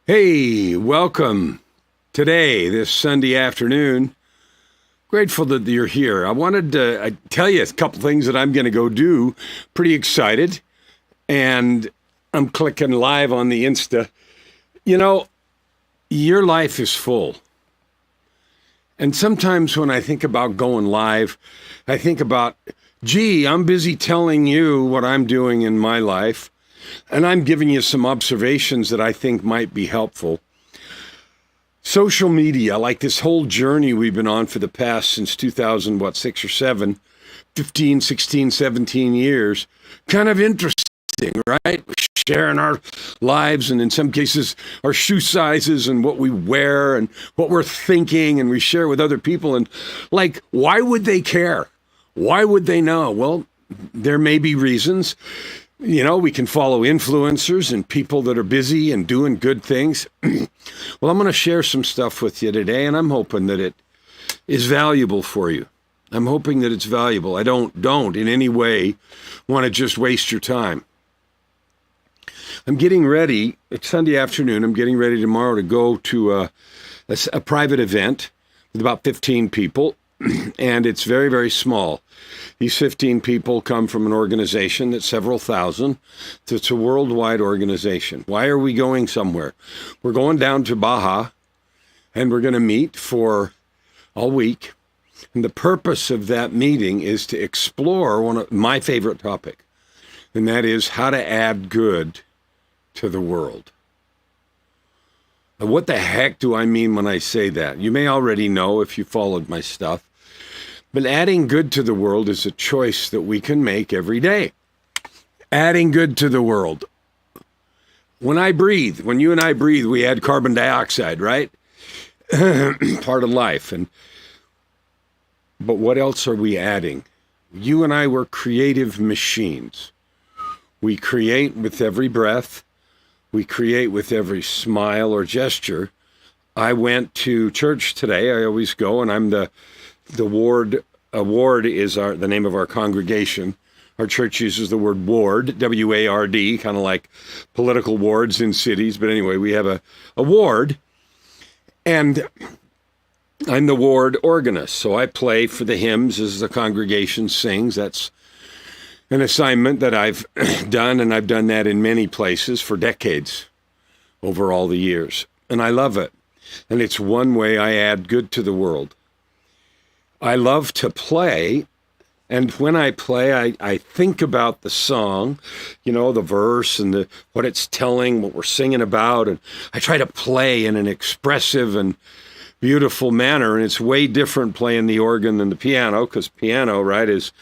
Hey, welcome today, this Sunday afternoon. Grateful that you're here. I wanted to tell you a couple things that I'm going to go do. Pretty excited. And I'm clicking live on the Insta. You know, your life is full. And sometimes when I think about going live, I think about, gee, I'm busy telling you what I'm doing in my life. And I'm giving you some observations that I think might be helpful. Social media, like this whole journey we've been on for the past since 2000, what, 6 or 7, 15, 16, 17 years, kind of interesting, right? We're sharing our lives and in some cases our shoe sizes and what we wear and what we're thinking, and we share with other people. And like, why would they care? Why would they know? Well, there may be reasons. We can follow influencers and people that are busy and doing good things. Well, I'm going to share some stuff with you today, and I'm hoping that it is valuable for you. I'm hoping that it's valuable. I don't in any way want to just waste your time. I'm getting ready. It's Sunday afternoon. I'm getting ready tomorrow to go to a private event with about 15 people, and it's very, very small. These 15 people come from an organization that's several thousand. It's a worldwide organization. Why are we going somewhere? We're going down to Baja, and we're going to meet for a week. And the purpose of that meeting is to explore one of my favorite topic, and that is how to add good to the world. Now, what the heck do I mean when I say that? You may already know if you followed my stuff. But adding good to the world is a choice that we can make every day. Adding good to the world. When you and I breathe, we add carbon dioxide, right? Part of life. But what else are we adding? You and I were creative machines. We create with every breath. We create with every smile or gesture. I went to church today. I always go, and I'm the ward. A ward is the name of our congregation. Our church uses the word ward, W-A-R-D, kind of like political wards in cities. But anyway, we have a ward, and I'm the ward organist. So I play for the hymns as the congregation sings. That's an assignment that I've done, and I've done that in many places for decades over all the years. And I love it. And it's one way I add good to the world. I love to play, and when I play, I think about the song, the verse and what it's telling, what we're singing about, and I try to play in an expressive and beautiful manner, and it's way different playing the organ than the piano, because piano, right, is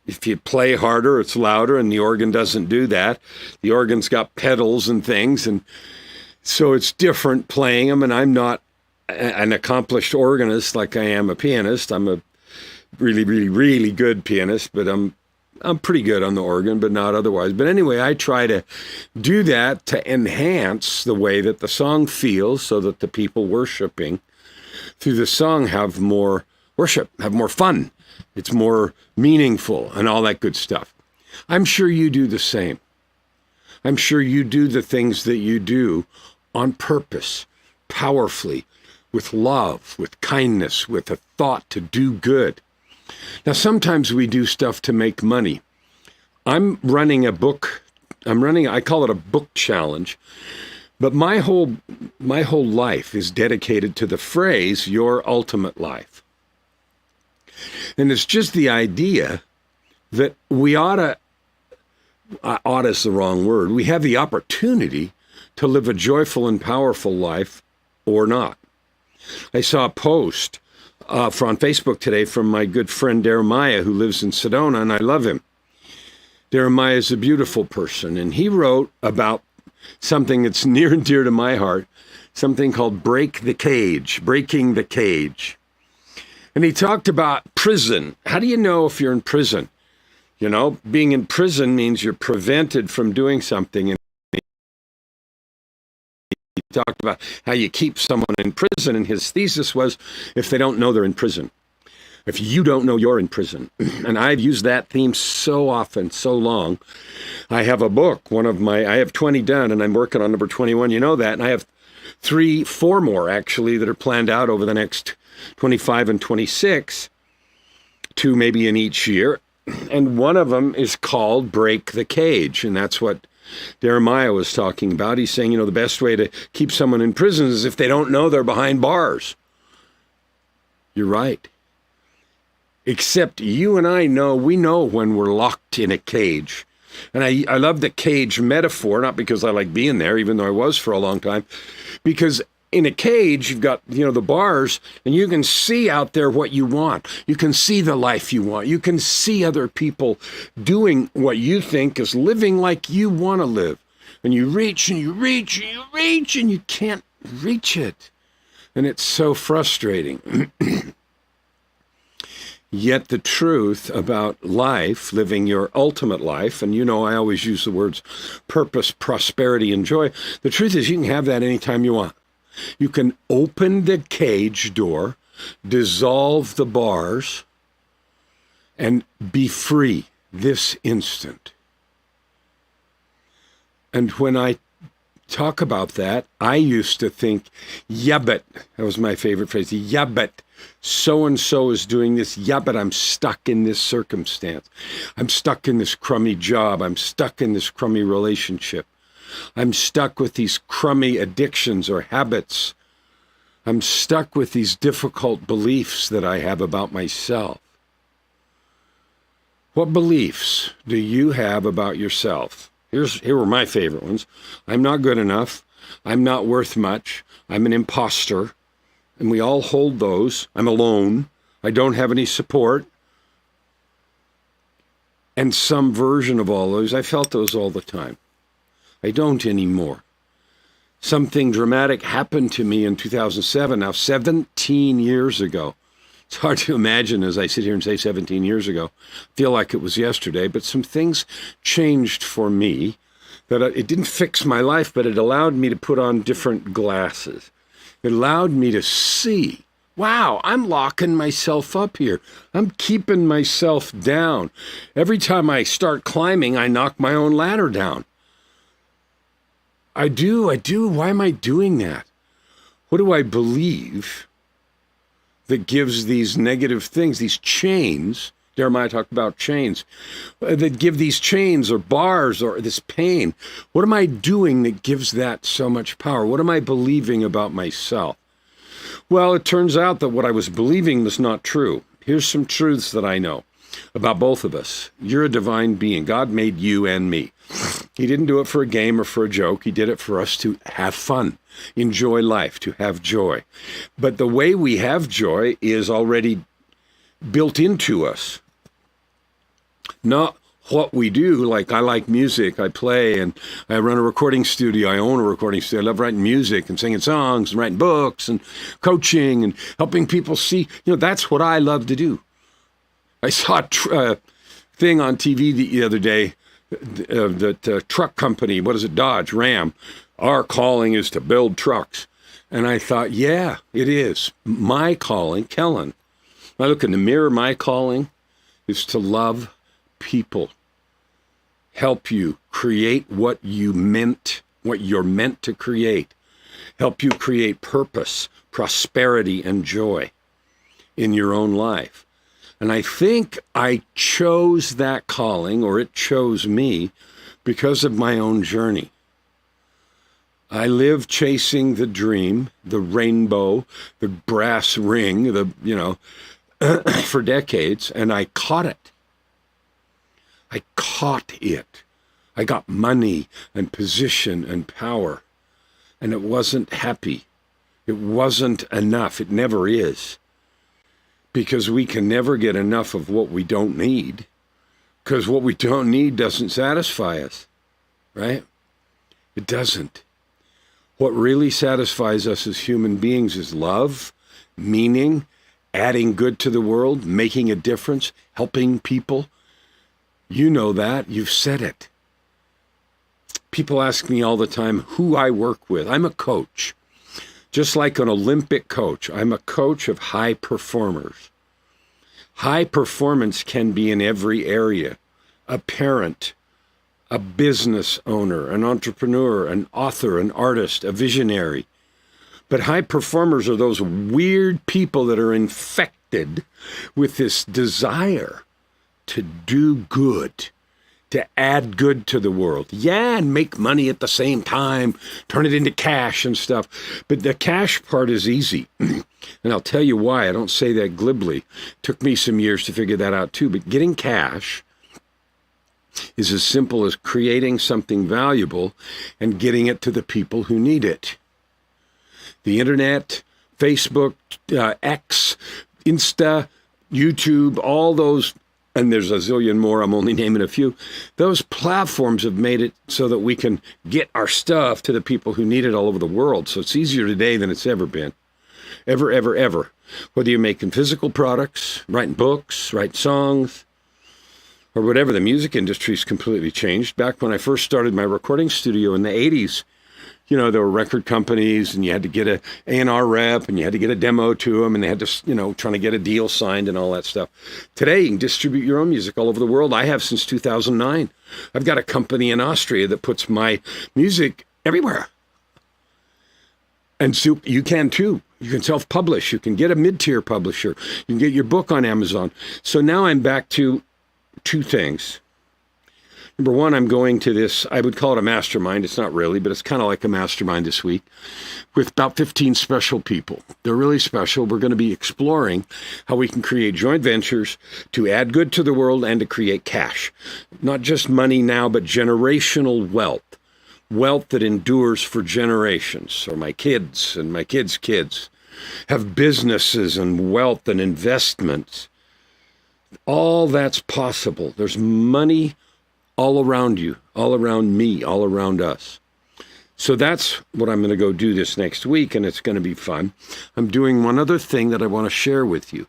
if you play harder, it's louder, and the organ doesn't do that. The organ's got pedals and things, and so it's different playing them, and I'm not an accomplished organist like I am a pianist. I'm a really, really, really good pianist, but I'm pretty good on the organ, but not otherwise. But anyway, I try to do that to enhance the way that the song feels so that the people worshiping through the song have more worship, have more fun. It's more meaningful and all that good stuff. I'm sure you do the same. I'm sure you do the things that you do on purpose, powerfully, with love, with kindness, with a thought to do good. Now, sometimes we do stuff to make money. I'm running a book. I call it a book challenge. But my whole life is dedicated to the phrase, your ultimate life. And it's just the idea that we ought is the wrong word. We have the opportunity to live a joyful and powerful life or not. I saw a post on Facebook today from my good friend Jeremiah, who lives in Sedona, and I love him. Jeremiah is a beautiful person, and he wrote about something that's near and dear to my heart, something called breaking the cage. And he talked about prison. How do you know if you're in prison? Being in prison means you're prevented from doing something. And he talked about how you keep someone in prison, and his thesis was if they don't know they're in prison. if you don't know you're in prison. And I've used that theme so often, so long. I have a book, I have 20 done, and I'm working on number 21. You know that. And I have 4 more, actually, that are planned out over the next 25 and 26, 2 maybe in each year. And one of them is called Break the Cage. And that's what Jeremiah was talking about. He's saying, the best way to keep someone in prison is if they don't know they're behind bars. You're right. Except you and I know, we know when we're locked in a cage. And I love the cage metaphor, not because I like being there, even though I was for a long time, because in a cage, you've got, the bars, and you can see out there what you want. You can see the life you want. You can see other people doing what you think is living like you want to live. And you reach and you reach and you reach and you can't reach it. And it's so frustrating. Yet the truth about life, living your ultimate life, and I always use the words purpose, prosperity, and joy. The truth is you can have that anytime you want. You can open the cage door, dissolve the bars, and be free this instant. And when I talk about that, I used to think, yeah, but, that was my favorite phrase, yeah, but so-and-so is doing this, yeah, but I'm stuck in this circumstance. I'm stuck in this crummy job. I'm stuck in this crummy relationship. I'm stuck with these crummy addictions or habits. I'm stuck with these difficult beliefs that I have about myself. What beliefs do you have about yourself? Here were my favorite ones. I'm not good enough. I'm not worth much. I'm an imposter. And we all hold those. I'm alone. I don't have any support. And some version of all those. I felt those all the time. I don't anymore. Something dramatic happened to me in 2007, now 17 years ago. It's hard to imagine as I sit here and say 17 years ago. I feel like it was yesterday, but some things changed for me that it didn't fix my life, but it allowed me to put on different glasses. It allowed me to see, wow, I'm locking myself up here. I'm keeping myself down. Every time I start climbing, I knock my own ladder down. I do. Why am I doing that? What do I believe that gives these negative things, these chains? Jeremiah talked about chains, that give these chains or bars or this pain. What am I doing that gives that so much power? What am I believing about myself? Well, it turns out that what I was believing was not true. Here's some truths that I know about both of us. You're a divine being. God made you and me. He didn't do it for a game or for a joke. He did it for us to have fun, enjoy life, to have joy. But the way we have joy is already built into us. Not what we do. Like, I like music, I play, and I run a recording studio. I own a recording studio. I love writing music and singing songs and writing books and coaching and helping people see. That's what I love to do. I saw a thing on TV the other day that truck company, what is it, Dodge, Ram, our calling is to build trucks. And I thought, yeah, it is. My calling, Kellen. I look in the mirror, my calling is to love people, help you create what you're meant to create, help you create purpose, prosperity, and joy in your own life. And I think I chose that calling, or it chose me, because of my own journey. I lived chasing the dream, the rainbow, the brass ring, for decades, and I caught it. I caught it. I got money and position and power, and it wasn't happy. It wasn't enough. It never is. Because we can never get enough of what we don't need, because what we don't need doesn't satisfy us, right? It doesn't. What really satisfies us as human beings is love, meaning, adding good to the world, making a difference, helping people. You know that. You've said it. People ask me all the time who I work with. I'm a coach. Just like an Olympic coach, I'm a coach of high performers. High performance can be in every area. A parent, a business owner, an entrepreneur, an author, an artist, a visionary. But high performers are those weird people that are infected with this desire to do good, to add good to the world. Yeah, and make money at the same time, turn it into cash and stuff. But the cash part is easy. And I'll tell you why. I don't say that glibly. Took me some years to figure that out too. But getting cash is as simple as creating something valuable and getting it to the people who need it. The internet, Facebook, X, Insta, YouTube, all those, and there's a zillion more, I'm only naming a few, those platforms have made it so that we can get our stuff to the people who need it all over the world. So it's easier today than it's ever been. Ever, ever, ever. Whether you're making physical products, writing books, writing songs, or whatever, the music industry's completely changed. Back when I first started my recording studio in the 80s, you know, there were record companies and you had to get a A&R rep and you had to get a demo to them and they had to, you know, trying to get a deal signed and all that stuff. Today, you can distribute your own music all over the world. I have since 2009. I've got a company in Austria that puts my music everywhere. And so you can too. You can self-publish. You can get a mid-tier publisher. You can get your book on Amazon. So now I'm back to two things. Number one, I'm going to this, I would call it a mastermind. It's not really, but it's kind of like a mastermind this week with about 15 special people. They're really special. We're going to be exploring how we can create joint ventures to add good to the world and to create cash. Not just money now, but generational wealth. Wealth that endures for generations, or my kids and my kids' kids have businesses and wealth and investments. All that's possible. There's money all around you, all around me, all around us. So that's what I'm going to go do this next week, and it's going to be fun. I'm doing one other thing that I want to share with you.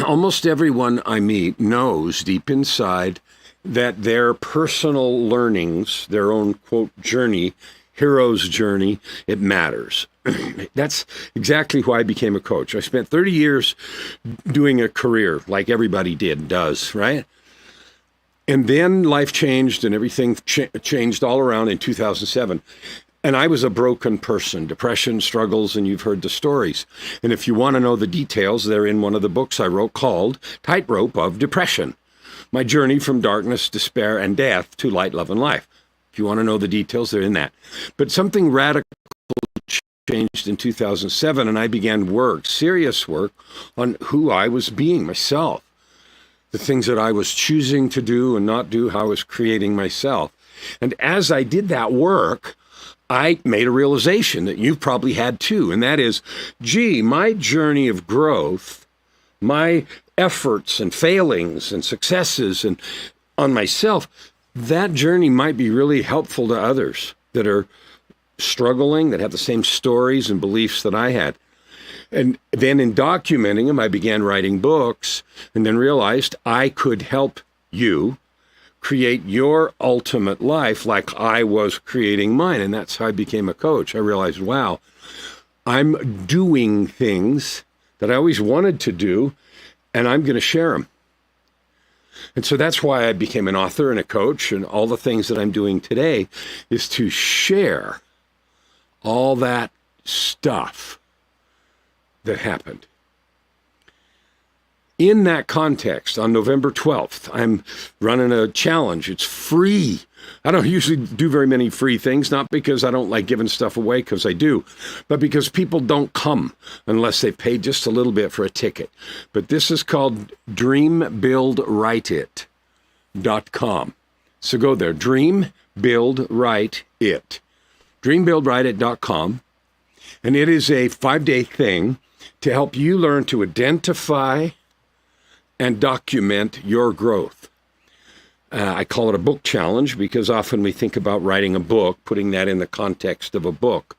Almost everyone I meet knows deep inside that their personal learnings, their own, quote, journey, hero's journey, it matters. That's exactly why I became a coach. I spent 30 years doing a career like everybody does, right? And then life changed and everything changed all around in 2007. And I was a broken person, depression, struggles, and you've heard the stories. And if you want to know the details, they're in one of the books I wrote called Tightrope of Depression. My journey from darkness, despair, and death to light, love, and life. If you want to know the details, they're in that. But something radical changed in 2007, and I began serious work on who I was being, myself. The things that I was choosing to do and not do, how I was creating myself. And as I did that work, I made a realization that you've probably had too, and that is, gee, my journey of growth, my efforts and failings and successes and on myself, that journey might be really helpful to others that are struggling, that have the same stories and beliefs that I had. And then in documenting them, I began writing books and then realized I could help you create your ultimate life like I was creating mine. And that's how I became a coach. I realized, wow, I'm doing things that I always wanted to do, and I'm going to share them. And so that's why I became an author and a coach, and all the things that I'm doing today is to share all that stuff that happened. In that context, on November 12th, I'm running a challenge. It's free. I don't usually do very many free things, not because I don't like giving stuff away, because I do, but because people don't come unless they pay just a little bit for a ticket. But this is called DreamBuildWriteIt.com. So go there, DreamBuildWriteIt. DreamBuildWriteIt.com. And it is a 5-day thing to help you learn to identify and document your growth. I call it a book challenge because often we think about writing a book, putting that in the context of a book.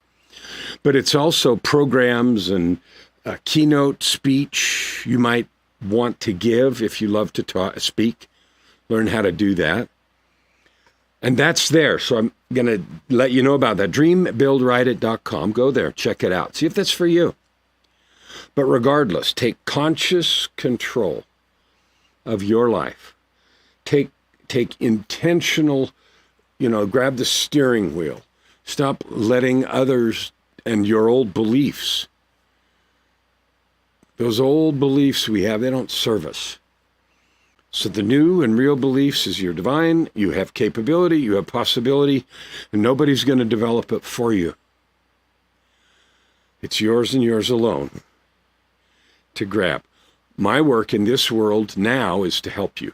But it's also programs and a keynote speech you might want to give if you love to speak. Learn how to do that. And that's there. So I'm going to let you know about that. DreamBuildWriteIt.com. Go there. Check it out. See if that's for you. But regardless, take conscious control of your life. Take intentional, grab the steering wheel. Stop letting others and your old beliefs, those old beliefs we have, they don't serve us. So the new and real beliefs is you're divine, you have capability, you have possibility, and nobody's going to develop it for you. It's yours and yours alone to grab. My work in this world now is to help you,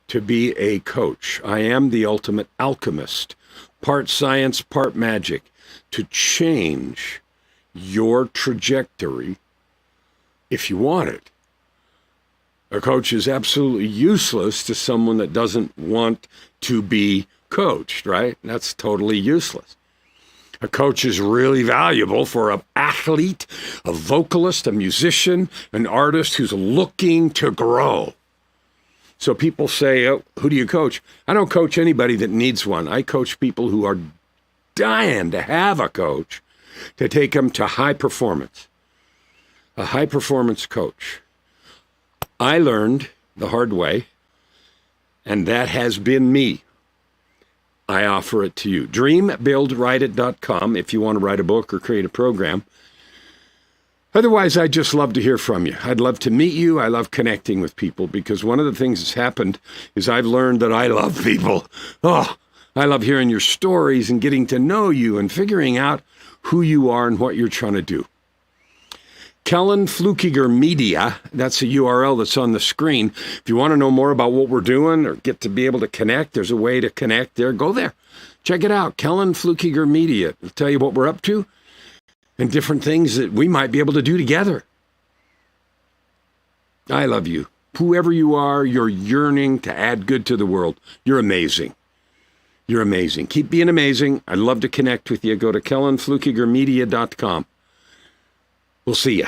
to be a coach. I am the ultimate alchemist, part science, part magic, to change your trajectory if you want it. A coach is absolutely useless to someone that doesn't want to be coached, right? That's totally useless. A coach is really valuable for an athlete, a vocalist, a musician, an artist who's looking to grow. So people say, oh, who do you coach? I don't coach anybody that needs one. I coach people who are dying to have a coach to take them to high performance. A high performance coach. I learned the hard way, and that has been me. I offer it to you. DreamBuildWriteIt.com if you want to write a book or create a program. Otherwise, I'd just love to hear from you. I'd love to meet you. I love connecting with people because one of the things that's happened is I've learned that I love people. Oh, I love hearing your stories and getting to know you and figuring out who you are and what you're trying to do. Kellen Flukiger Media, that's a URL that's on the screen. If you want to know more about what we're doing or get to be able to connect, there's a way to connect there. Go there. Check it out. Kellen Flukiger Media. It'll tell you what we're up to and different things that we might be able to do together. I love you. Whoever you are, you're yearning to add good to the world. You're amazing. You're amazing. Keep being amazing. I'd love to connect with you. Go to KellenFlukigerMedia.com. We'll see you.